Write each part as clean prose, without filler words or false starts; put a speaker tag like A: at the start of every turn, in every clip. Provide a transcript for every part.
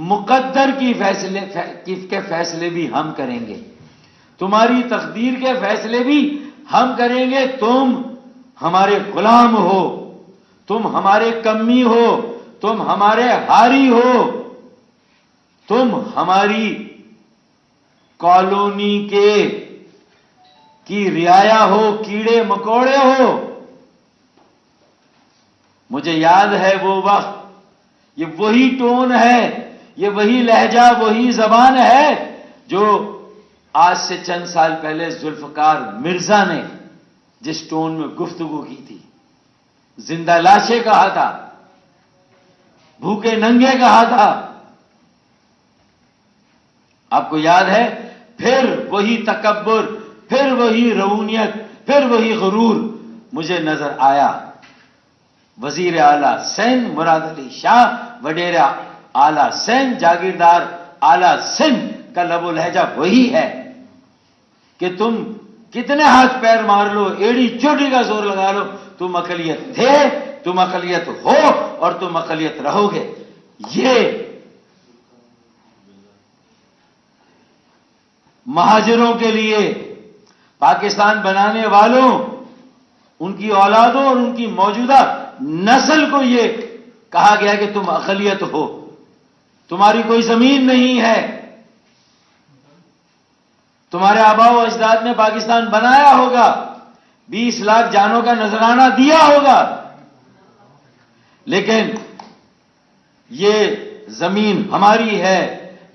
A: مقدر کے فیصلے بھی ہم کریں گے، تمہاری تقدیر کے فیصلے بھی ہم کریں گے. تم ہمارے غلام ہو، تم ہمارے کمی ہو، تم ہمارے ہاری ہو، تم ہماری کالونی کی رعایا ہو، کیڑے مکوڑے ہو. مجھے یاد ہے وہ وقت، یہ وہی ٹون ہے، یہ وہی لہجہ، وہی زبان ہے جو آج سے چند سال پہلے ذوالفقار مرزا نے جس ٹون میں گفتگو کی تھی. زندہ لاشیں کہا تھا، بھوکے ننگے کہا تھا. آپ کو یاد ہے؟ پھر وہی تکبر، پھر وہی رعونیت، پھر وہی غرور مجھے نظر آیا. وزیر اعلیٰ سندھ مراد علی شاہ، وڈیر اعلیٰ سندھ، جاگیردار اعلیٰ سندھ کا لب و لہجہ وہی ہے کہ تم کتنے ہاتھ پیر مار لو، ایڑی چوٹی کا زور لگا لو، تم اقلیت تھے، تم اقلیت ہو اور تم اقلیت رہو گے. یہ مہاجروں کے لیے، پاکستان بنانے والوں، ان کی اولادوں اور ان کی موجودہ نسل کو یہ کہا گیا کہ تم اقلیت ہو، تمہاری کوئی زمین نہیں ہے. تمہارے آباء و اجداد نے پاکستان بنایا ہوگا، 20 لاکھ جانوں کا نذرانہ دیا ہوگا، لیکن یہ زمین ہماری ہے،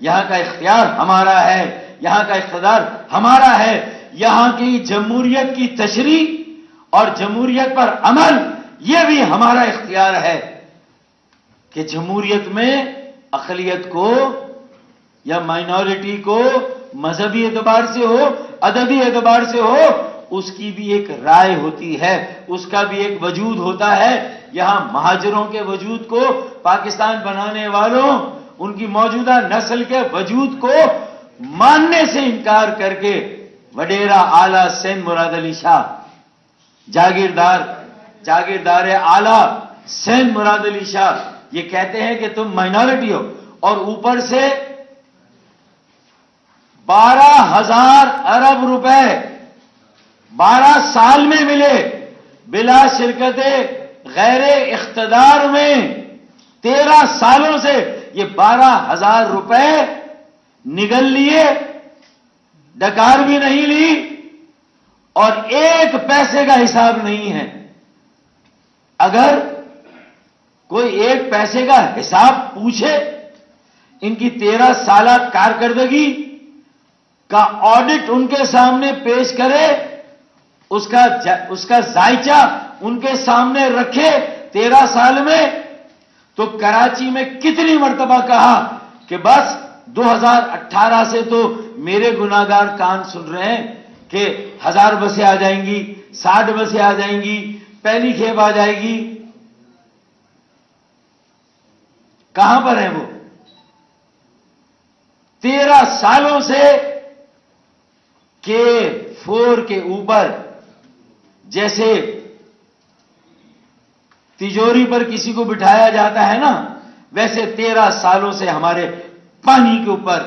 A: یہاں کا اختیار ہمارا ہے، یہاں کا اقتدار ہمارا ہے. یہاں کی جمہوریت کی تشریح اور جمہوریت پر عمل یہ بھی ہمارا اختیار ہے کہ جمہوریت میں اقلیت کو یا مائنورٹی کو مذہبی اعتبار سے ہو، ادبی اعتبار سے ہو، اس کی بھی ایک رائے ہوتی ہے، اس کا بھی ایک وجود ہوتا ہے. یہاں مہاجروں کے وجود کو، پاکستان بنانے والوں، ان کی موجودہ نسل کے وجود کو ماننے سے انکار کر کے وڈیرا اعلیٰ سندھ مراد علی شاہ، جاگیردار اعلیٰ سندھ مراد علی شاہ یہ کہتے ہیں کہ تم مائنورٹی ہو، اور اوپر سے 12,000 ارب روپے 12 سال میں ملے، بلا شرکت غیر اقتدار میں 13 سالوں سے یہ 12,000 روپے نگل لیے، ڈکار بھی نہیں لی، اور ایک پیسے کا حساب نہیں ہے. اگر کوئی ایک پیسے کا حساب پوچھے، ان کی 13 سالہ کارکردگی کا آڈٹ ان کے سامنے پیش کرے، اس کا ذائچہ ان کے سامنے رکھے 13 سال میں، تو کراچی میں کتنی مرتبہ کہا کہ بس 2018 سے تو میرے گناہگار کان سن رہے ہیں کہ 1000 بسیں آ جائیں گی، 60 بسیں آ جائیں گی، پہلی کھیپ آ جائے گی. کہاں پر ہیں وہ؟ 13 سالوں سے K4 کے اوپر جیسے تجوری پر کسی کو بٹھایا جاتا ہے نا، ویسے 13 سالوں سے ہمارے پانی کے اوپر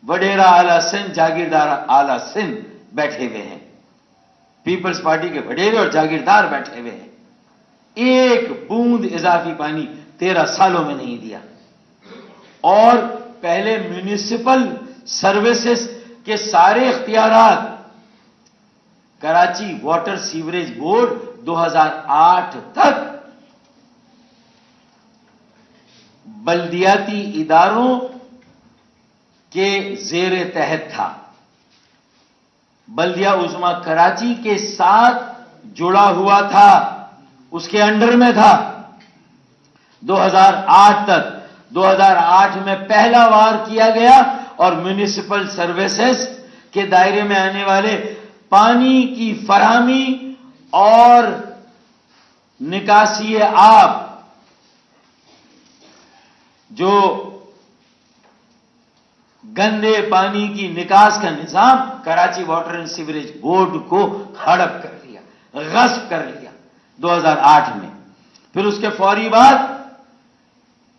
A: وڈیرا اعلیٰ سندھ، جاگیردار اعلیٰ سندھ بیٹھے ہوئے ہیں. پیپلز پارٹی کے وڈیرے اور جاگیردار بیٹھے ہوئے ہیں. ایک بوند اضافی پانی 13 سالوں میں نہیں دیا. اور پہلے میونسپل سروسز کے سارے اختیارات کراچی واٹر سیوریج بورڈ 2008 تک بلدیاتی اداروں کے زیر تحت تھا. بلدیہ عظمیٰ کراچی کے ساتھ جڑا ہوا تھا، اس کے انڈر میں تھا 2008 تک. 2008 میں پہلا وار کیا گیا اور میونسپل سروسز کے دائرے میں آنے والے پانی کی فراہمی اور نکاسی آب، جو گندے پانی کی نکاس کا نظام، Karachi water and sewerage board کو ہڑپ کر لیا، غصب کر لیا 2008 میں. پھر اس کے فوری بعد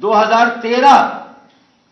A: 2013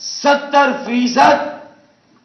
A: 70%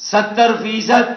A: 70%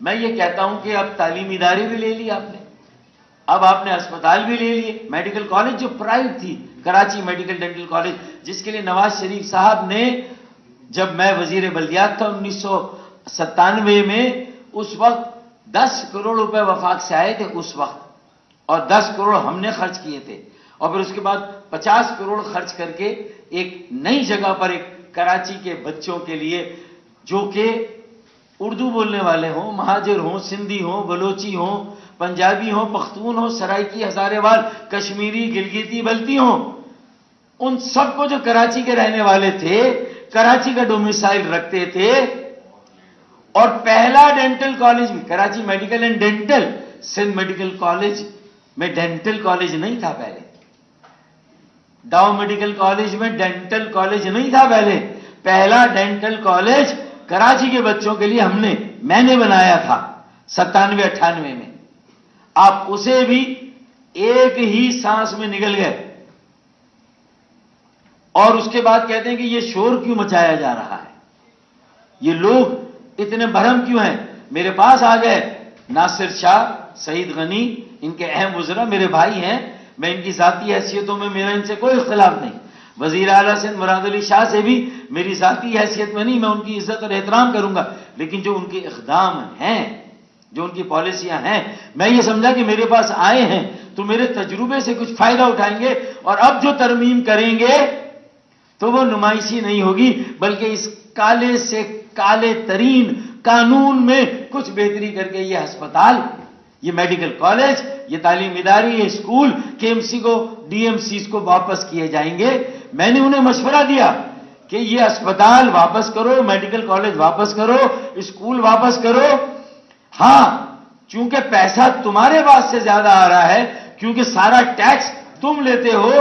A: میں یہ کہتا ہوں کہ اب تعلیمی ادارے بھی لے لیے آپ نے، اب آپ نے اسپتال بھی لے لیے. میڈیکل کالج جو پرائیویٹ تھی، کراچی میڈیکل ڈینٹل کالج، جس کے لیے نواز شریف صاحب نے، جب میں وزیر بلدیات تھا 1997 میں، اس وقت 10 کروڑ روپے وفاق سے آئے تھے اس وقت، اور 10 کروڑ ہم نے خرچ کیے تھے، اور پھر اس کے بعد 50 کروڑ خرچ کر کے ایک نئی جگہ پر ایک کراچی کے بچوں کے لیے، جو کہ اردو بولنے والے ہوں، مہاجر ہوں، سندھی ہوں، بلوچی ہوں، پنجابی ہوں، پختون ہوں، سرائکی، ہزارے وال، کشمیری، گلگیتی، بلتی ہوں، ان سب کو جو کراچی کے رہنے والے تھے، کراچی کا ڈومیسائل رکھتے تھے. اور پہلا ڈینٹل کالج بھی Karachi medical and dental, Sindh medical college میں ڈینٹل کالج نہیں تھا پہلے، ڈاؤ میڈیکل کالج میں ڈینٹل کالج نہیں تھا پہلے. پہلا ڈینٹل کالج کراچی کے بچوں کے لیے میں نے بنایا تھا 97-98 میں. آپ اسے بھی ایک ہی سانس میں نگل گئے، اور اس کے بعد کہتے ہیں کہ یہ شور کیوں مچایا جا رہا ہے، یہ لوگ اتنے برہم کیوں ہیں. میرے پاس آ گئے ناصر شاہ، سعید غنی، ان کے اہم وزراء میرے بھائی ہیں، میں ان کی ذاتی حیثیتوں میں میرا ان سے کوئی اختلاف نہیں. وزیر اعلیٰ سندھ مراد علی شاہ سے بھی میری ذاتی حیثیت میں نہیں، میں ان کی عزت اور احترام کروں گا، لیکن جو ان کے اقدام ہیں، جو ان کی پالیسیاں ہیں، میں یہ سمجھا کہ میرے پاس آئے ہیں تو میرے تجربے سے کچھ فائدہ اٹھائیں گے، اور اب جو ترمیم کریں گے تو وہ نمائشی نہیں ہوگی، بلکہ اس کالے سے کالے ترین قانون میں کچھ بہتری کر کے یہ ہسپتال، یہ میڈیکل کالج، یہ تعلیم اداری، یہ اسکول KMC کو، DMCs کو واپس کیے جائیں گے. میں نے انہیں مشورہ دیا کہ یہ اسپتال واپس کرو، میڈیکل کالج واپس کرو، اسکول واپس کرو. ہاں، چونکہ پیسہ تمہارے پاس سے زیادہ آ رہا ہے، کیونکہ سارا ٹیکس تم لیتے ہو،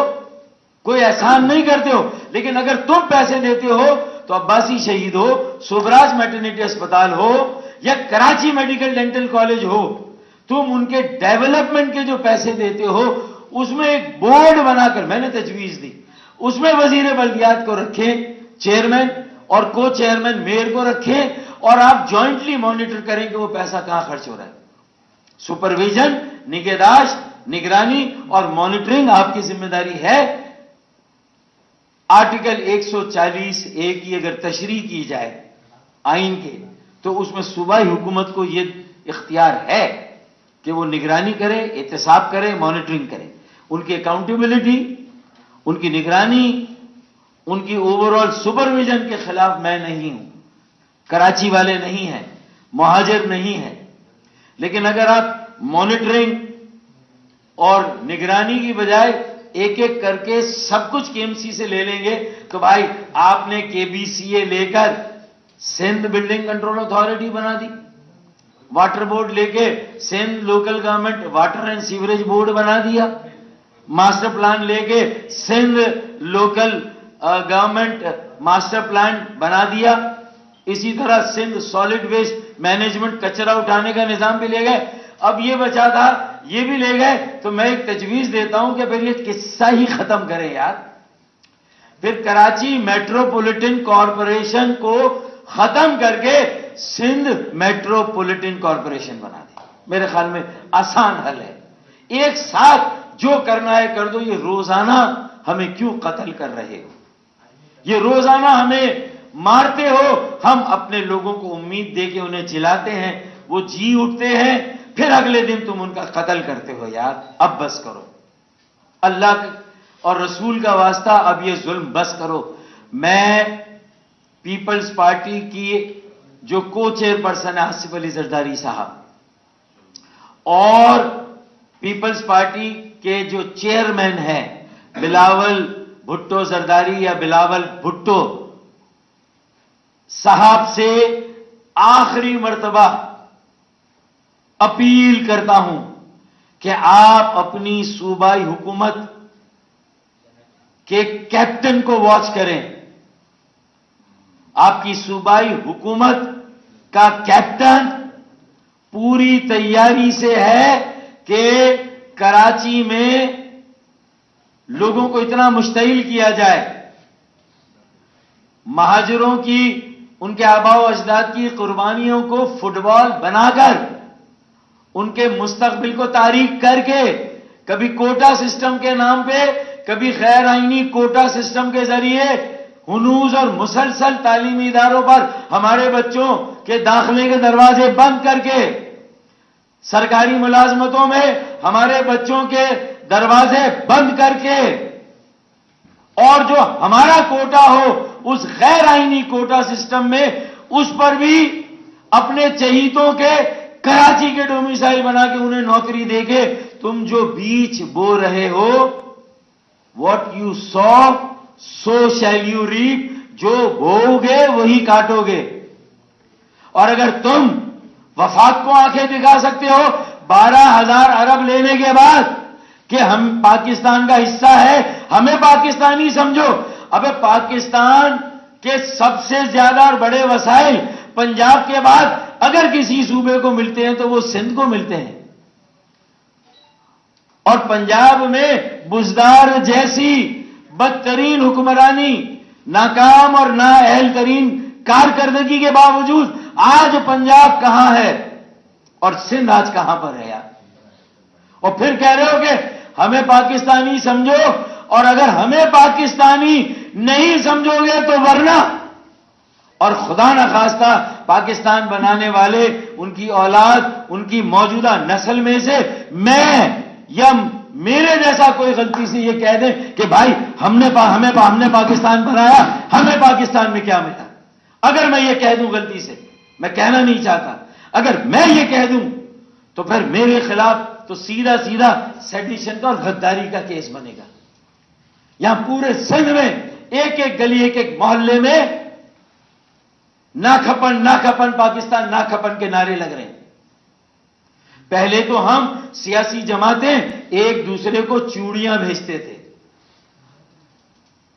A: کوئی احسان نہیں کرتے ہو، لیکن اگر تم پیسے دیتے ہو تو عباسی شہید ہو، سوبراج میٹرنیٹی اسپتال ہو، یا کراچی میڈیکل ڈینٹل کالج ہو، تم ان کے ڈیولپمنٹ کے جو پیسے دیتے ہو، اس میں ایک بورڈ بنا کر، میں نے تجویز دی، اس میں وزیر بلدیات کو رکھیں چیئرمین، اور کو چیئرمین میئر کو رکھیں، اور آپ جوائنٹلی مانیٹر کریں کہ وہ پیسہ کہاں خرچ ہو رہا ہے. سپرویژن، نگہداشت، نگرانی اور مانیٹرنگ آپ کی ذمہ داری ہے. آرٹیکل 140(a) کی اگر تشریح کی جائے آئین کے، تو اس میں صوبائی حکومت کو یہ اختیار ہے کہ وہ نگرانی کرے، احتساب کرے، مانیٹرنگ کرے. ان کی اکاؤنٹیبلٹی، ان کی نگرانی، ان کی اوورآل سپرویژن کے خلاف میں نہیں ہوں. کراچی والے نہیں ہیں، مہاجر نہیں ہیں، لیکن اگر آپ مانیٹرنگ اور نگرانی کی بجائے ایک ایک کر کے سب کچھ KMC سے لے لیں گے، تو بھائی آپ نے KBCA لے کر سندھ بلڈنگ کنٹرول اتھارٹی بنا دی، واٹر بورڈ لے کے Sindh local government water and sewerage board بنا دیا، ماسٹر پلان لے کے Sindh local government master plan بنا دیا. اسی طرح سندھ سالڈ ویسٹ مینجمنٹ، کچرا اٹھانے کا نظام بھی لے گئے. اب یہ بچا تھا، یہ بھی لے گئے. تو میں ایک تجویز دیتا ہوں کہ پھر یہ قصہ ہی ختم کریں یار، پھر کراچی میٹروپولیٹن کارپوریشن کو ختم کر کے سندھ میٹروپولیٹن کارپوریشن بنا دیں. میرے خیال میں آسان حل ہے. ایک ساتھ جو کرنا ہے کر دو. یہ روزانہ ہمیں کیوں قتل کر رہے ہو؟ یہ روزانہ ہمیں مارتے ہو. ہم اپنے لوگوں کو امید دے کے انہیں جلاتے ہیں، وہ جی اٹھتے ہیں، پھر اگلے دن تم ان کا قتل کرتے ہو. یار اب بس کرو، اللہ اور رسول کا واسطہ، اب یہ ظلم بس کرو. میں پیپلز پارٹی کی جو کو چیئر پرسن ہے آصف علی زرداری صاحب، اور پیپلز پارٹی کے جو چیئرمین ہیں بلاول بھٹو زرداری یا بلاول بھٹو صاحب سے آخری مرتبہ اپیل کرتا ہوں کہ آپ اپنی صوبائی حکومت کے کیپٹن کو واچ کریں. آپ کی صوبائی حکومت کا کیپٹن پوری تیاری سے ہے کہ کراچی میں لوگوں کو اتنا مشتعل کیا جائے، مہاجروں کی ان کے آباء و اجداد کی قربانیوں کو فٹ بال بنا کر ان کے مستقبل کو تاریک کر کے کبھی کوٹا سسٹم کے نام پہ کبھی غیر آئینی کوٹا سسٹم کے ذریعے ہنوز اور مسلسل تعلیمی اداروں پر ہمارے بچوں کے داخلے کے دروازے بند کر کے سرکاری ملازمتوں میں ہمارے بچوں کے دروازے بند کر کے اور جو ہمارا کوٹا ہو اس غیر آئینی کوٹا سسٹم میں اس پر بھی اپنے چہیتوں کے کراچی کے ڈومیسائل بنا کے انہیں نوکری دے کے تم جو بیج بو رہے ہو what you sow shall you reap, جو بوؤ گے وہی کاٹو گے۔ اور اگر تم وفاق کو آنکھیں دکھا سکتے ہو 12,000 ارب لینے کے بعد کہ ہم پاکستان کا حصہ ہے، ہمیں پاکستانی سمجھو، ابے پاکستان کے سب سے زیادہ اور بڑے وسائل پنجاب کے بعد اگر کسی صوبے کو ملتے ہیں تو وہ سندھ کو ملتے ہیں، اور پنجاب میں بزدار جیسی بدترین حکمرانی، ناکام اور نااہل ترین کارکردگی کے باوجود آج پنجاب کہاں ہے اور سندھ آج کہاں پر ہے یار؟ اور پھر کہہ رہے ہو کہ ہمیں پاکستانی سمجھو، اور اگر ہمیں پاکستانی نہیں سمجھو گے تو ورنہ، اور خدا نخواستہ پاکستان بنانے والے ان کی اولاد ان کی موجودہ نسل میں سے میں یا میرے جیسا کوئی غلطی سے یہ کہہ دیں کہ بھائی ہمیں پاکستان بنایا، ہمیں پاکستان میں کیا ملا، اگر میں یہ کہہ دوں غلطی سے، میں کہنا نہیں چاہتا، اگر میں یہ کہہ دوں تو پھر میرے خلاف تو سیدھا سیڈیشن کا اور غداری کا کیس بنے گا۔ یہاں پورے سندھ میں ایک ایک گلی ایک ایک محلے میں نا کھپن پاکستان نا کھپن کے نعرے لگ رہے ہیں۔ پہلے تو ہم سیاسی جماعتیں ایک دوسرے کو چوڑیاں بھیجتے تھے،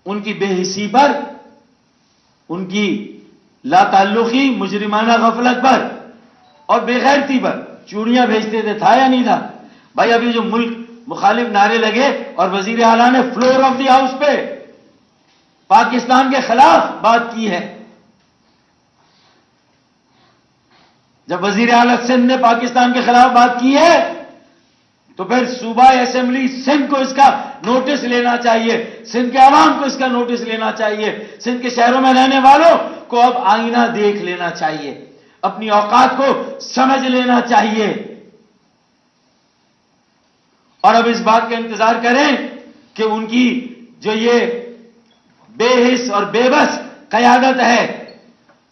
A: ان کی بے حسی پر، ان کی لا تعلقی مجرمانہ غفلت پر اور بے غیرتی پر چوڑیاں بھیجتے تھے، تھا یا نہیں تھا؟ بھائی ابھی جو ملک مخالف نعرے لگے اور وزیر اعلیٰ نے فلور آف دی ہاؤس پہ پاکستان کے خلاف بات کی ہے، جب وزیر اعلیٰ سندھ نے پاکستان کے خلاف بات کی ہے تو پھر صوبائی اسمبلی سندھ کو اس کا نوٹس لینا چاہیے، سندھ کے عوام کو اس کا نوٹس لینا چاہیے، سندھ کے شہروں میں رہنے والوں کو اب آئینہ دیکھ لینا چاہیے، اپنی اوقات کو سمجھ لینا چاہیے، اور اب اس بات کا انتظار کریں کہ ان کی جو یہ بے حس اور بے بس قیادت ہے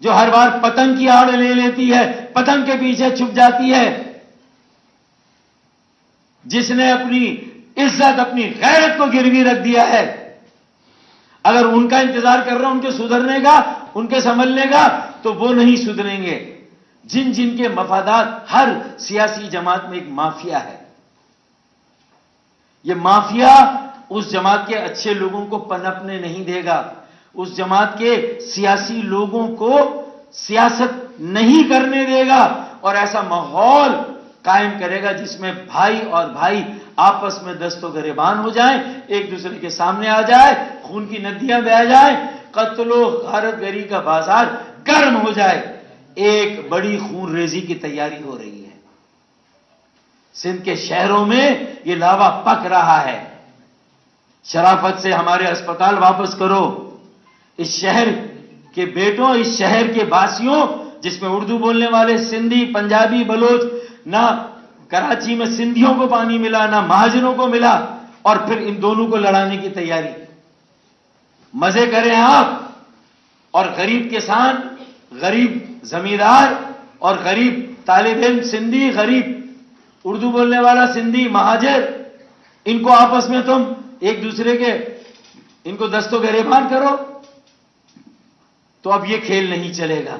A: جو ہر بار پتنگ کی آڑ لے لیتی ہے، پتنگ کے پیچھے چھپ جاتی ہے، جس نے اپنی عزت اپنی غیرت کو گروی رکھ دیا ہے، اگر ان کا انتظار کر رہا ہوں ان کے سدھرنے کا، ان کے سنبھلنے کا، تو وہ نہیں سدھریں گے۔ جن کے مفادات، ہر سیاسی جماعت میں ایک مافیا ہے، یہ مافیا اس جماعت کے اچھے لوگوں کو پنپنے نہیں دے گا، اس جماعت کے سیاسی لوگوں کو سیاست نہیں کرنے دے گا، اور ایسا ماحول قائم کرے گا جس میں بھائی اور بھائی آپس میں دست و گریبان ہو جائیں، ایک دوسرے کے سامنے آ جائے، خون کی ندیاں بہہ جائیں، قتل و غارت گری کا بازار گرم ہو جائے، ایک بڑی خون ریزی کی تیاری ہو رہی ہے۔ سندھ کے شہروں میں یہ لاوا پک رہا ہے۔ شرافت سے ہمارے اسپتال واپس کرو، اس شہر کے بیٹوں، اس شہر کے باسیوں، جس میں اردو بولنے والے سندھی، پنجابی، بلوچ، نہ کراچی میں سندھیوں کو پانی ملا نہ مہاجروں کو ملا، اور پھر ان دونوں کو لڑانے کی تیاری۔ مزے کریں آپ، اور غریب کسان، غریب زمیندار اور غریب طالب علم سندھی، غریب اردو بولنے والا سندھی، مہاجر، ان کو آپس میں تم ایک دوسرے کے ان کو دست و گریبان کرو، تو اب یہ کھیل نہیں چلے گا۔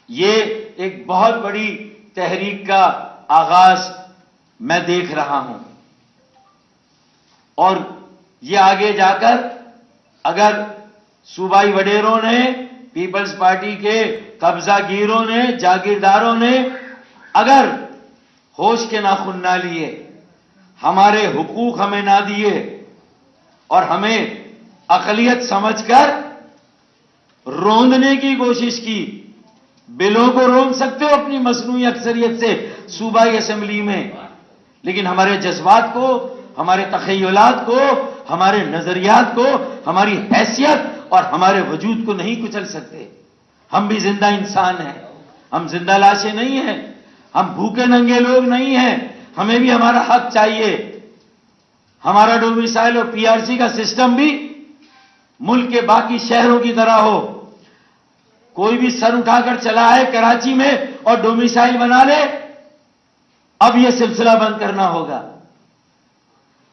A: یہ ایک بہت بڑی تحریک کا آغاز میں دیکھ رہا ہوں، اور یہ آگے جا کر اگر صوبائی وڈیروں نے، پیپلز پارٹی کے قبضہ گیروں نے، جاگیرداروں نے اگر ہوش کے ناخن نہ لیے، ہمارے حقوق ہمیں نہ دیے، اور ہمیں اقلیت سمجھ کر روندنے کی کوشش کی. بلوں کو روند سکتے ہو اپنی مصنوعی اکثریت سے صوبائی اسمبلی میں، لیکن ہمارے جذبات کو، ہمارے تخیلات کو، ہمارے نظریات کو، ہماری حیثیت اور ہمارے وجود کو نہیں کچل سکتے. ہم بھی زندہ انسان ہیں، ہم زندہ لاشیں نہیں ہیں، ہم بھوکے ننگے لوگ نہیں ہیں. ہمیں بھی ہمارا حق چاہیے. ہمارا ڈومیسائل اور پی آر سی کا سسٹم بھی ملک کے باقی شہروں کی طرح ہو. کوئی بھی سر اٹھا کر چلا ہے کراچی میں اور ڈومیسائل بنا لے، اب یہ سلسلہ بند کرنا ہوگا.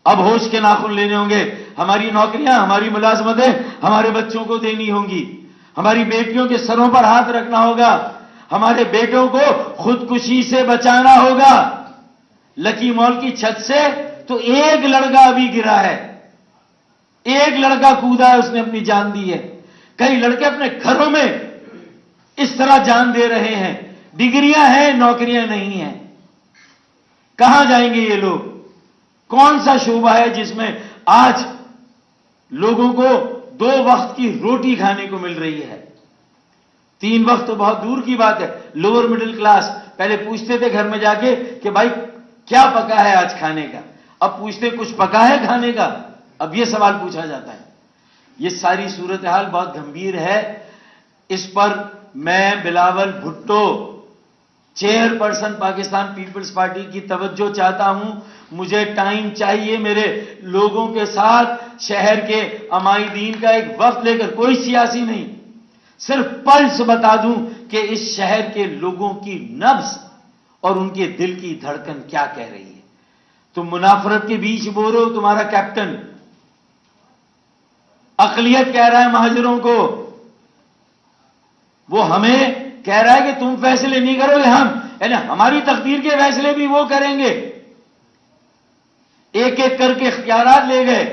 A: اب ہوش کے ناخن لینے ہوں گے. ہماری نوکریاں، ہماری ملازمتیں ہمارے بچوں کو دینی ہوں گی. ہماری بیٹیوں کے سروں پر ہاتھ رکھنا ہوگا. ہمارے بیٹوں کو خودکشی سے بچانا ہوگا. لکی مال کی چھت سے تو ایک لڑکا ابھی گرا ہے، ایک لڑکا کودا ہے، اس نے اپنی جان دی ہے. کئی لڑکے اپنے گھروں میں اس طرح جان دے رہے ہیں. ڈگریاں ہیں، نوکریاں نہیں ہیں. کہاں جائیں گے یہ لوگ؟ کون سا شعبہ ہے جس میں آج لوگوں کو 2 وقت کی روٹی کھانے کو مل رہی ہے؟ 3 وقت تو بہت دور کی بات ہے. لوور مڈل کلاس پہلے پوچھتے تھے گھر میں جا کے کہ بھائی کیا پکا ہے آج کھانے کا. اب پوچھتے کچھ پکا ہے کھانے کا؟ اب یہ سوال پوچھا جاتا ہے. یہ ساری صورتحال بہت گمبھیر ہے. اس پر میں Bilawal Bhutto, chairperson Pakistan Peoples Party کی توجہ چاہتا ہوں. مجھے ٹائم چاہیے میرے لوگوں کے ساتھ شہر کے عمائدین کا ایک وفد لے کر، کوئی سیاسی نہیں، صرف پلس بتا دوں کہ اس شہر کے لوگوں کی نبض اور ان کے دل کی دھڑکن کیا کہہ رہی ہے. تم منافرت کے بیچ بو رہے ہو. تمہارا کیپٹن اقلیت کہہ رہا ہے مہاجروں کو، وہ ہمیں کہہ رہا ہے کہ تم فیصلے نہیں کرو گے، ہم، یعنی ہماری تقدیر کے فیصلے بھی وہ کریں گے. ایک ایک کر کے اختیارات لے گئے،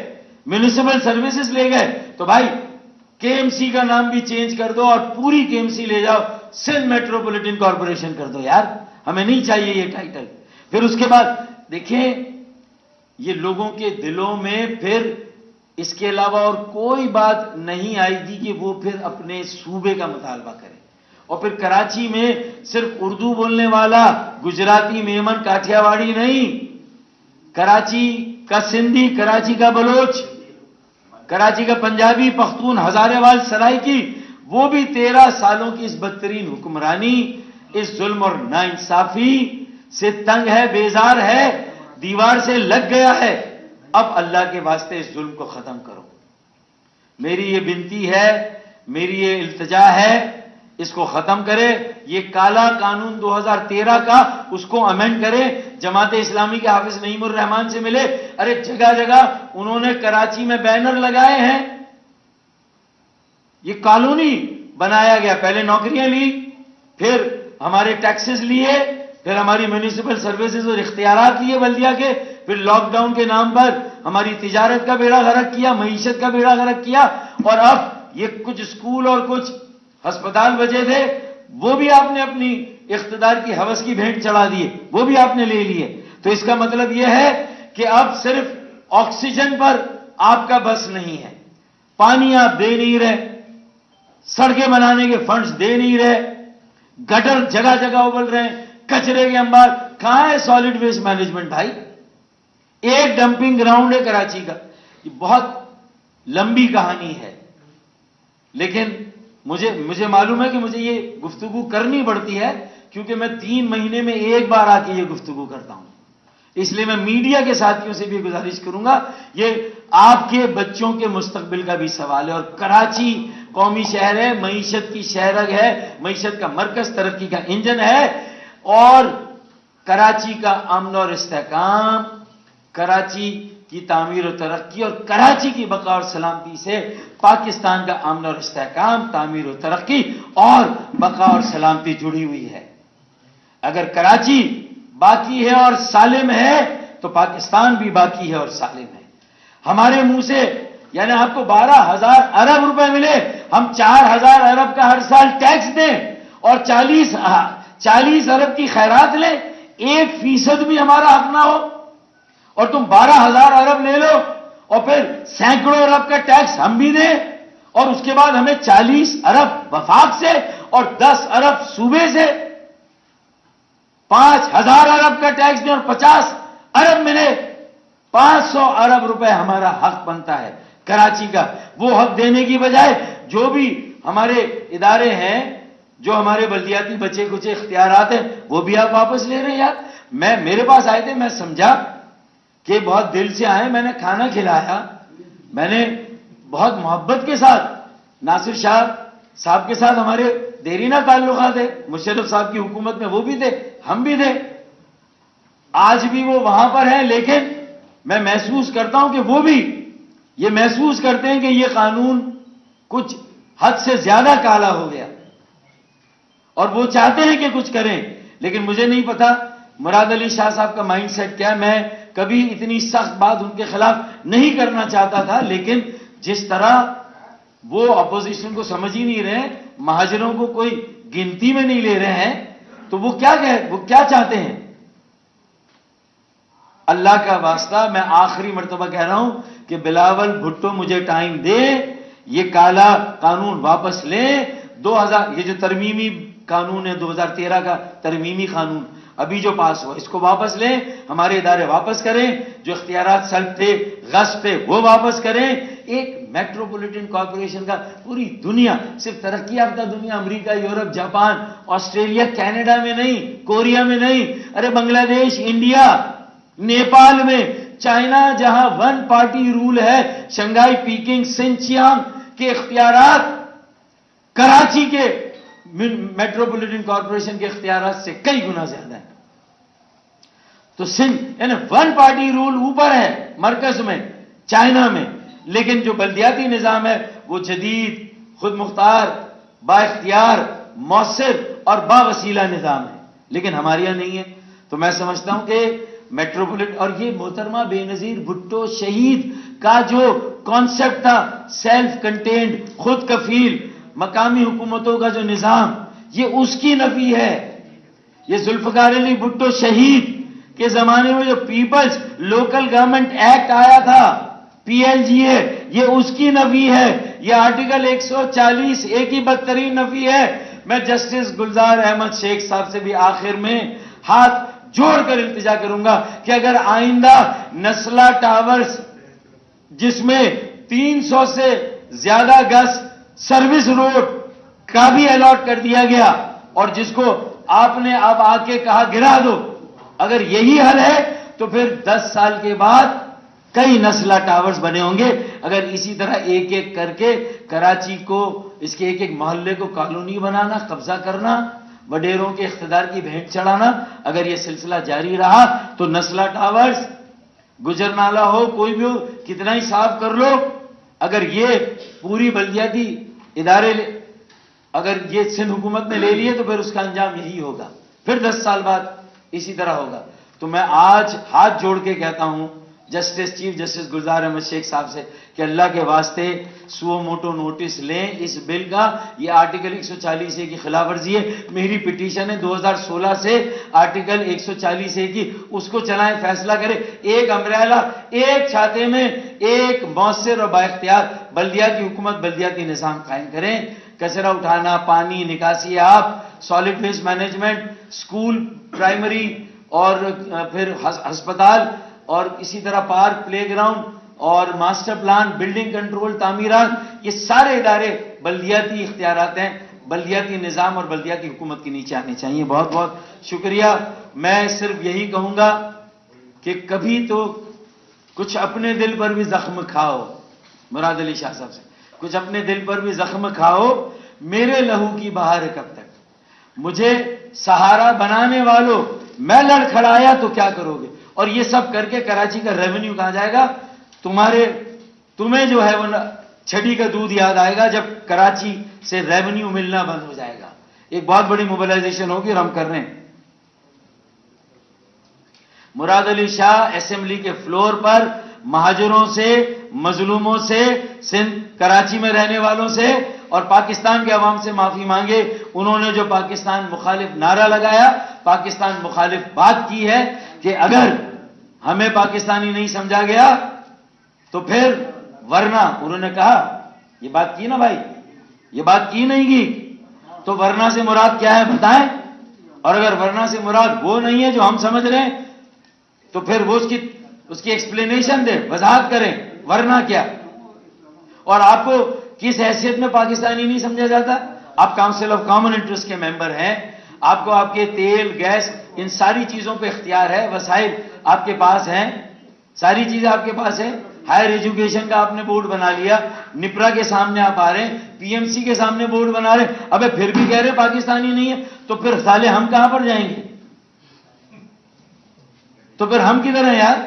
A: میونسپل سروسز لے گئے. تو بھائی کے ایم سی کا نام بھی چینج کر دو اور پوری کے ایم سی لے جاؤ، سندھ میٹروپولیٹن کارپوریشن کر دو. یار ہمیں نہیں چاہیے یہ ٹائٹل. پھر اس کے بعد دیکھیں یہ لوگوں کے دلوں میں پھر اس کے علاوہ اور کوئی بات نہیں آئے گی کہ وہ پھر اپنے صوبے کا مطالبہ کریں. اور پھر کراچی میں صرف اردو بولنے والا گجراتی، میمن، کاٹھیاواڑی نہیں، کراچی کا سندھی، کراچی کا بلوچ، کراچی کا پنجابی، پختون، ہزارے وال سرائکی، وہ بھی 13 سالوں کی اس بدترین حکمرانی، اس ظلم اور ناانصافی سے تنگ ہے، بیزار ہے، دیوار سے لگ گیا ہے. اب اللہ کے واسطے اس ظلم کو ختم کرو. میری یہ بنتی ہے، میری یہ التجا ہے، اس کو ختم کرے. یہ کالا قانون 2013 کا، اس کو امینڈ کرے. جماعت اسلامی کے حافظ نعیم الرحمان سے ملے. ارے جگہ جگہ انہوں نے کراچی میں بینر لگائے ہیں. یہ کالونی بنایا گیا، پہلے نوکریاں لی، پھر ہمارے ٹیکسز لیے، پھر ہماری میونسپل سروسز اور اختیارات لیے بلدیہ کے، پھر لاک ڈاؤن کے نام پر ہماری تجارت کا بیڑا غرق کیا، معیشت کا بیڑا غرق کیا. اور اب یہ کچھ اسکول اور کچھ ہسپتال بچے تھے، وہ بھی آپ نے اپنی اقتدار کی ہوس کی بھینٹ چڑھا دیے، وہ بھی آپ نے لے لیے. تو اس کا مطلب یہ ہے کہ اب صرف آکسیجن پر آپ کا بس نہیں ہے. پانی آپ دے نہیں رہے، سڑکیں بنانے کے فنڈز دے نہیں رہے، گٹر جگہ جگہ ابل رہے ہیں، کچرے کے انبار. کہاں ہے سالڈ ویسٹ مینجمنٹ بھائی؟ ایک ڈمپنگ گراؤنڈ ہے کراچی کا. یہ بہت لمبی کہانی ہے، لیکن مجھے معلوم ہے کہ مجھے یہ گفتگو کرنی پڑتی ہے کیونکہ میں 3 مہینے میں ایک بار آ کے یہ گفتگو کرتا ہوں. اس لیے میں میڈیا کے ساتھیوں سے بھی گزارش کروں گا، یہ آپ کے بچوں کے مستقبل کا بھی سوال ہے. اور کراچی قومی شہر ہے، معیشت کی شہرگ ہے، معیشت کا مرکز، ترقی کا انجن ہے. اور کراچی کا امن اور استحکام، کراچی کی تعمیر و ترقی اور کراچی کی بقا اور سلامتی سے پاکستان کا امن اور استحکام، تعمیر و ترقی اور بقا اور سلامتی جڑی ہوئی ہے. اگر کراچی باقی ہے اور سالم ہے تو پاکستان بھی باقی ہے اور سالم ہے. ہمارے منہ سے یعنی آپ کو 12,000 ارب روپے ملے، ہم 4,000 ارب کا ہر سال ٹیکس دیں اور 40 ارب کی خیرات لیں، 1% بھی ہمارا حق نہ ہو، اور تم 12,000 ارب لے لو اور پھر سینکڑوں ارب کا ٹیکس ہم بھی دیں اور اس کے بعد ہمیں 40 ارب وفاق سے اور 10 ارب صوبے سے 5,000 ارب کا ٹیکس دیں اور 50 ارب ملے. 500 ارب روپے ہمارا حق بنتا ہے کراچی کا. وہ حق دینے کی بجائے جو بھی ہمارے ادارے ہیں, جو ہمارے بلدیاتی بچے کچھ اختیارات ہیں, وہ بھی آپ واپس لے رہے ہیں. یار میرے پاس آئے تھے, میں سمجھا کہ بہت دل سے آئے, میں نے کھانا کھلایا, میں نے بہت محبت کے ساتھ ناصر شاہ صاحب کے ساتھ ہمارے دیرینہ تعلقات ہے, مشرف صاحب کی حکومت میں وہ بھی تھے, ہم بھی تھے, آج بھی وہ وہاں پر ہیں. لیکن میں محسوس کرتا ہوں کہ وہ بھی یہ محسوس کرتے ہیں کہ یہ قانون کچھ حد سے زیادہ کالا ہو گیا اور وہ چاہتے ہیں کہ کچھ کریں. لیکن مجھے نہیں پتا مراد علی شاہ صاحب کا مائنڈ سیٹ کیا ہے. میں کبھی اتنی سخت بات ان کے خلاف نہیں کرنا چاہتا تھا, لیکن جس طرح وہ اپوزیشن کو سمجھ ہی نہیں رہے, مہاجروں کو کوئی گنتی میں نہیں لے رہے ہیں, تو وہ کیا چاہتے ہیں. اللہ کا واسطہ میں آخری مرتبہ کہہ رہا ہوں کہ بلاول بھٹو مجھے ٹائم دے, یہ کالا قانون واپس لیں. 2000 یہ جو ترمیمی قانون ہے 2013 کا ترمیمی قانون ابھی جو پاس ہوا, اس کو واپس لیں, ہمارے ادارے واپس کریں, جو اختیارات سلب تھے غصب تھے وہ واپس کریں. ایک میٹروپولیٹن کارپوریشن کا پوری دنیا, صرف ترقی یافتہ دنیا, امریکہ, یورپ, جاپان, آسٹریلیا, کینیڈا میں نہیں, کوریا میں نہیں, ارے بنگلہ دیش, انڈیا, نیپال میں, چائنا, جہاں 1 پارٹی رول ہے, شنگھائی, پیکنگ, سنچیانگ کے اختیارات کراچی کے میٹروپولیٹن کارپوریشن کے اختیارات سے کئی گنا زیادہ ہیں. تو سندھ یعنی 1 پارٹی رول اوپر ہے مرکز میں, چائنا میں, لیکن جو بلدیاتی نظام ہے وہ جدید, خود مختار, با اختیار, مؤثر اور با وسیلہ نظام ہے, لیکن ہمارے یہاں نہیں ہے. تو میں سمجھتا ہوں کہ میٹروپولیٹن اور یہ محترمہ بے نظیر بھٹو شہید کا جو کانسیپٹ تھا, سیلف کنٹینڈ, خود کفیل مقامی حکومتوں کا جو نظام, یہ اس کی نفی ہے. یہ ذوالفقار علی بھٹو شہید کے زمانے میں جو پیپلز لوکل گورنمنٹ ایکٹ آیا تھا, PLGA, یہ اس کی نفی ہے. یہ آرٹیکل 140 ایک ہی بدترین نفی ہے. میں جسٹس گلزار احمد شیخ صاحب سے بھی آخر میں ہاتھ جوڑ کر التجا کروں گا کہ اگر آئندہ نسلا ٹاورز جس میں 300 سے زیادہ گز سروس روڈ کا بھی الاٹ کر دیا گیا اور جس کو آپ نے اب آ کے کہا گرا دو, اگر یہی حل ہے تو پھر 10 سال کے بعد کئی نسلا ٹاورز بنے ہوں گے. اگر اسی طرح ایک ایک کر کے کراچی کو, اس کے ایک ایک محلے کو کالونی بنانا, قبضہ کرنا, وڈیروں کے اقتدار کی بھینٹ چڑھانا, اگر یہ سلسلہ جاری رہا تو نسلا ٹاورز, گجر نالہ ہو, کوئی بھی ہو, کتنا ہی صاف کر لو, اگر یہ پوری بلدیاتی ادارے اگر یہ سندھ حکومت نے لے لیے تو پھر اس کا انجام یہی ہوگا, پھر 10 سال بعد اسی طرح ہوگا. تو میں آج ہاتھ جوڑ کے کہتا ہوں چیف جسٹس گلزار احمد شیخ صاحب سے کہ اللہ کے واسطے سو موٹو نوٹس لیں اس بل کا. یہ آرٹیکل 140A کی خلاف ورزی ہے. میری پٹیشن ہے 2016 سے آرٹیکل 140A کی, اس کو چلائیں, فیصلہ کریں. ایک امبریلا, ایک چھاتے میں ایک مؤثر اور با اختیار بلدیاتی حکومت, بلدیاتی نظام قائم کریں. کچرا اٹھانا, پانی, نکاسی آب, solid waste management, school, primary اور پھر ہسپتال, اور اسی طرح پارک, پلے گراؤنڈ اور ماسٹر پلان, بلڈنگ کنٹرول, تعمیرات, یہ سارے ادارے بلدیاتی اختیارات ہیں, بلدیاتی نظام اور بلدیاتی حکومت کے نیچے آنے چاہیے. بہت بہت شکریہ. میں صرف یہی کہوں گا کہ کبھی تو کچھ اپنے دل پر بھی زخم کھاؤ, مراد علی شاہ صاحب سے, کچھ اپنے دل پر بھی زخم کھاؤ. میرے لہو کی بہار ہے کب تک, مجھے سہارا بنانے والوں, میں لڑکھڑایا تو کیا کرو گے, اور یہ سب کر کے کراچی کا ریونیو کہاں جائے گا. تمہیں جو ہے وہ چھڑی کا دودھ یاد آئے گا جب کراچی سے ریونیو ملنا بند ہو جائے گا. ایک بہت بڑی موبلائزیشن ہوگی اور ہم کر رہے ہیں. مراد علی شاہ اسمبلی کے فلور پر مہاجروں سے, مظلوموں سے, سندھ کراچی میں رہنے والوں سے اور پاکستان کے عوام سے معافی مانگے. انہوں نے جو پاکستان مخالف نعرہ لگایا, پاکستان مخالف بات کی ہے کہ اگر ہمیں پاکستانی نہیں سمجھا گیا تو پھر ورنہ, انہوں نے کہا یہ بات کی نا بھائی, یہ بات کی نہیں کی؟ تو ورنہ سے مراد کیا ہے بتائیں, اور اگر ورنہ سے مراد وہ نہیں ہے جو ہم سمجھ رہے ہیں تو پھر وہ اس کی ایکسپلینیشن دے, وضاحت کریں ورنہ کیا. اور آپ کو کس حیثیت میں پاکستانی نہیں سمجھا جاتا؟ آپ کاؤنسل آف کامن انٹرسٹ کے ممبر ہیں, آپ کو آپ کے تیل گیس ان ساری چیزوں پہ اختیار ہے, وسائل آپ کے پاس ہیں, ساری چیزیں آپ کے پاس ہیں. ہائر ایجوکیشن کا آپ نے بورڈ بنا لیا, نپرا کے سامنے آپ آ رہے ہیں, پی ایم سی کے سامنے بورڈ بنا رہے ہیں, ابے پھر بھی کہہ رہے پاکستانی نہیں ہے, تو پھر سالے ہم کہاں پر جائیں گے؟ تو پھر ہم کدھر ہیں یار؟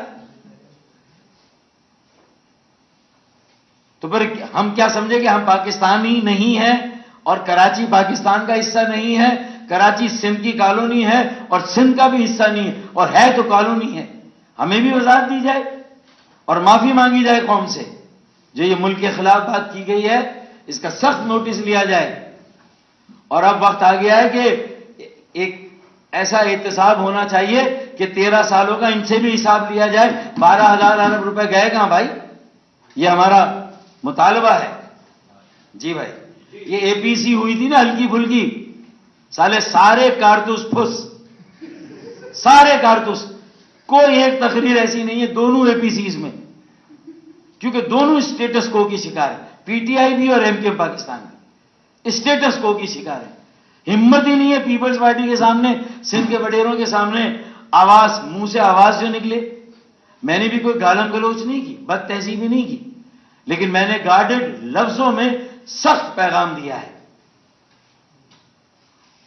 A: تو پھر ہم کیا سمجھے کہ ہم پاکستانی نہیں ہیں اور کراچی پاکستان کا حصہ نہیں ہے؟ کراچی سندھ کی کالونی ہے اور سندھ کا بھی حصہ نہیں ہے, اور ہے تو کالونی ہے. ہمیں بھی وضاحت دی جائے اور معافی مانگی جائے قوم سے. جو یہ ملک کے خلاف بات کی گئی ہے اس کا سخت نوٹس لیا جائے. اور اب وقت آ گیا ہے کہ ایک ایسا احتساب ہونا چاہیے کہ 13 سالوں کا ان سے بھی حساب لیا جائے. 12,000 ارب روپے گئے کہاں بھائی؟ یہ ہمارا مطالبہ ہے. جی بھائی, یہ اے پی سی ہوئی تھی نا ہلکی پھلکی, سالے سارے کارتوس پھس, سارے کارتوس, کوئی ایک تقریر ایسی نہیں ہے دونوں اے پی سیز میں, کیونکہ دونوں اسٹیٹس کو کی شکار ہے, پی ٹی آئی بھی اور ایم کے پاکستان بھی اسٹیٹس کو کی شکار ہے. ہمت ہی نہیں ہے پیپلز پارٹی کے سامنے, سندھ کے وڈیروں کے سامنے آواز, منہ سے آواز جو نکلے. میں نے بھی کوئی گالم گلوچ نہیں کی, بد تہذیبی نہیں کی, لیکن میں نے گارڈڈ لفظوں میں سخت پیغام دیا ہے.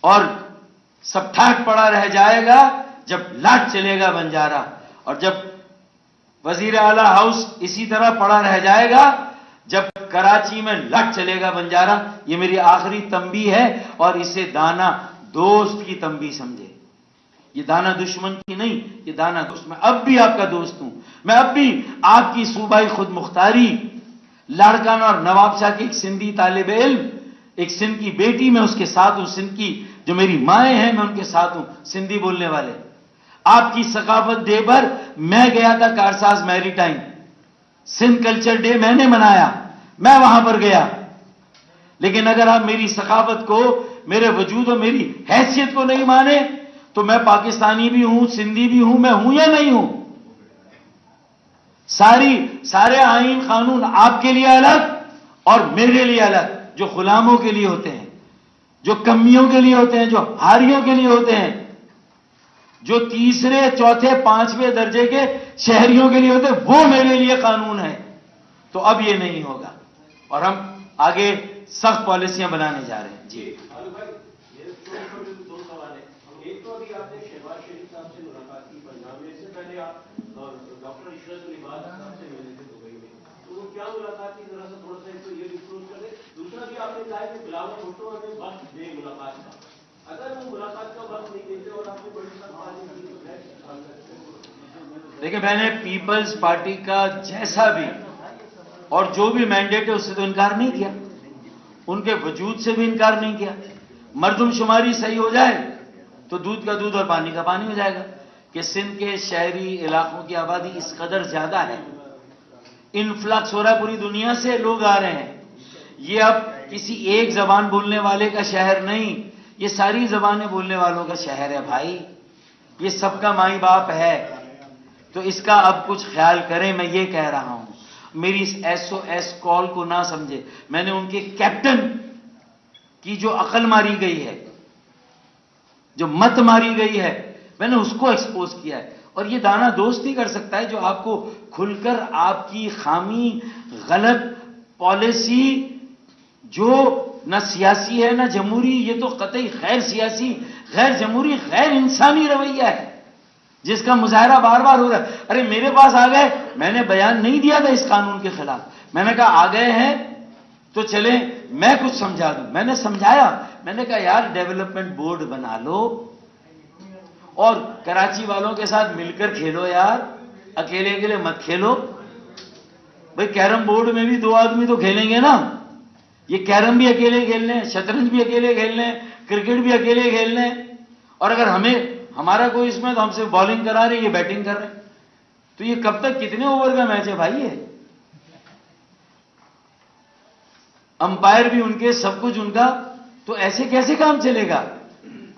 A: اور سب ٹھاٹ پڑا رہ جائے گا جب لاٹ چلے گا بنجارا, اور جب وزیر اعلی ہاؤس اسی طرح پڑا رہ جائے گا جب کراچی میں لاٹ چلے گا بنجارا. یہ میری آخری تنبیہ ہے, اور اسے دانا دوست کی تنبیہ سمجھے. یہ دانا دشمن کی نہیں, یہ دانا دوست. میں اب بھی آپ کا دوست ہوں, میں اب بھی آپ کی صوبائی خود مختاری, لاڑکانہ اور نواب شاہ کی ایک سندھی طالب علم, ایک سندھ کی بیٹی, میں اس کے ساتھ ہوں. سندھ کی جو میری مائیں ہیں میں ان کے ساتھ ہوں, سندھی بولنے والے. آپ کی ثقافت ڈے پر میں گیا تھا کارساز میری ٹائم, سندھ کلچر ڈے میں نے منایا, میں وہاں پر گیا. لیکن اگر آپ میری ثقافت کو, میرے وجود اور میری حیثیت کو نہیں مانے تو میں پاکستانی بھی ہوں, سندھی بھی ہوں, میں ہوں یا نہیں ہوں؟ سارے آئین قانون آپ کے لیے الگ اور میرے لیے الگ, جو غلاموں کے لیے ہوتے ہیں, جو کمیوں کے لیے ہوتے ہیں, جو ہاریوں کے لیے ہوتے ہیں, جو تیسرے چوتھے پانچویں درجے کے شہریوں کے لیے ہوتے ہیں, وہ میرے لیے قانون ہے. تو اب یہ نہیں ہوگا, اور ہم آگے سخت پالیسیاں بنانے جا رہے ہیں. جی
B: دو سوال ہیں. ایک تو ابھی آپ نے شہباز شریف صاحب سے ملاقات کی پنجاب میں, اس سے پہلے آپ ڈاکٹر اشرت العباد صاحب سے ملے تھے دبئی میں, تو وہ کیا ملاقات کی, ذرا سا تھوڑا سا اس کو یہ ڈسکلوز کر دیں. دوسرا بھی آپ نے کہا کہ بلاول بھٹو ہمیں وقت دے ملاقات کا, اگر وہ ملاقات کا وقت نہیں دیتے اور آپ نے بڑی سخت بات کی تو
A: دیکھیں, میں نے پیپلز پارٹی کا جیسا بھی اور جو بھی مینڈیٹ ہے اس سے تو انکار نہیں کیا, ان کے وجود سے بھی انکار نہیں کیا. مردم شماری صحیح ہو جائے تو دودھ کا دودھ اور پانی کا پانی ہو جائے گا کہ سندھ کے شہری علاقوں کی آبادی اس قدر زیادہ ہے, انفلکس ہو رہا ہے, پوری دنیا سے لوگ آ رہے ہیں. یہ اب کسی ایک زبان بولنے والے کا شہر نہیں, یہ ساری زبانیں بولنے والوں کا شہر ہے بھائی. یہ سب کا مائی باپ ہے, تو اس کا اب کچھ خیال کریں. میں یہ کہہ رہا ہوں, میری اس ایس او ایس کال کو نہ سمجھے. میں نے ان کے کیپٹن کی جو عقل ماری گئی ہے, جو مت ماری گئی ہے, میں نے اس کو ایکسپوز کیا ہے. اور یہ دانا دوست ہی کر سکتا ہے جو آپ کو کھل کر آپ کی خامی, غلط پالیسی, جو نہ سیاسی ہے نہ جمہوری, یہ تو قطعی غیر سیاسی, غیر جمہوری, غیر انسانی رویہ ہے جس کا مظاہرہ بار بار ہو رہا ہے. ارے میرے پاس آ گئے, میں نے بیان نہیں دیا تھا اس قانون کے خلاف, میں نے کہا آ گئے ہیں تو چلیں میں کچھ سمجھا دوں. میں نے سمجھایا, میں نے کہا یار ڈیولپمنٹ بورڈ بنا لو اور کراچی والوں کے ساتھ مل کر کھیلو یار, اکیلے اکیلے مت کھیلو. بھئی کیرم بورڈ میں بھی 2 آدمی تو کھیلیں گے نا, یہ کیرم بھی اکیلے کھیلنے, شطرنج بھی اکیلے کھیلنے, کرکٹ بھی اکیلے کھیلنے. اور اگر ہمارا کوئی اس میں تو ہم سے بالنگ کرا رہے, یہ بیٹنگ کر رہے ہیں, تو یہ کب تک, کتنے اوور کا میچ ہے بھائی یہ؟ امپائر بھی ان کے، سب کچھ ان کا، تو ایسے کیسے کام چلے گا؟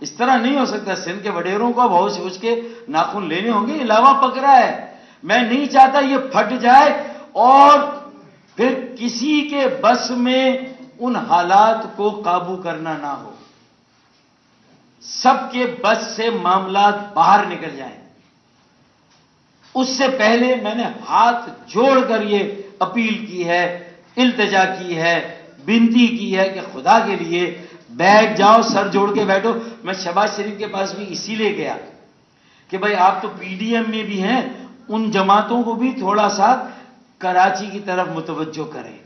A: اس طرح نہیں ہو سکتا. سندھ کے وڈیروں کو اب ہوش ہوش کے ناخن لینے ہوں گے. علاوہ پکڑا ہے. میں نہیں چاہتا یہ پھٹ جائے اور پھر کسی کے بس میں ان حالات کو قابو کرنا نہ ہو. سب کے بس سے معاملات باہر نکل جائیں. اس سے پہلے میں نے ہاتھ جوڑ کر یہ اپیل کی ہے، التجا کی ہے، بنتی کی ہے کہ خدا کے لیے بیٹھ جاؤ، سر جوڑ کے بیٹھو. میں شہباز شریف کے پاس بھی اسی لیے گیا کہ بھائی آپ تو پی ڈی ایم میں بھی ہیں، ان جماعتوں کو بھی تھوڑا سا کراچی کی طرف متوجہ کریں.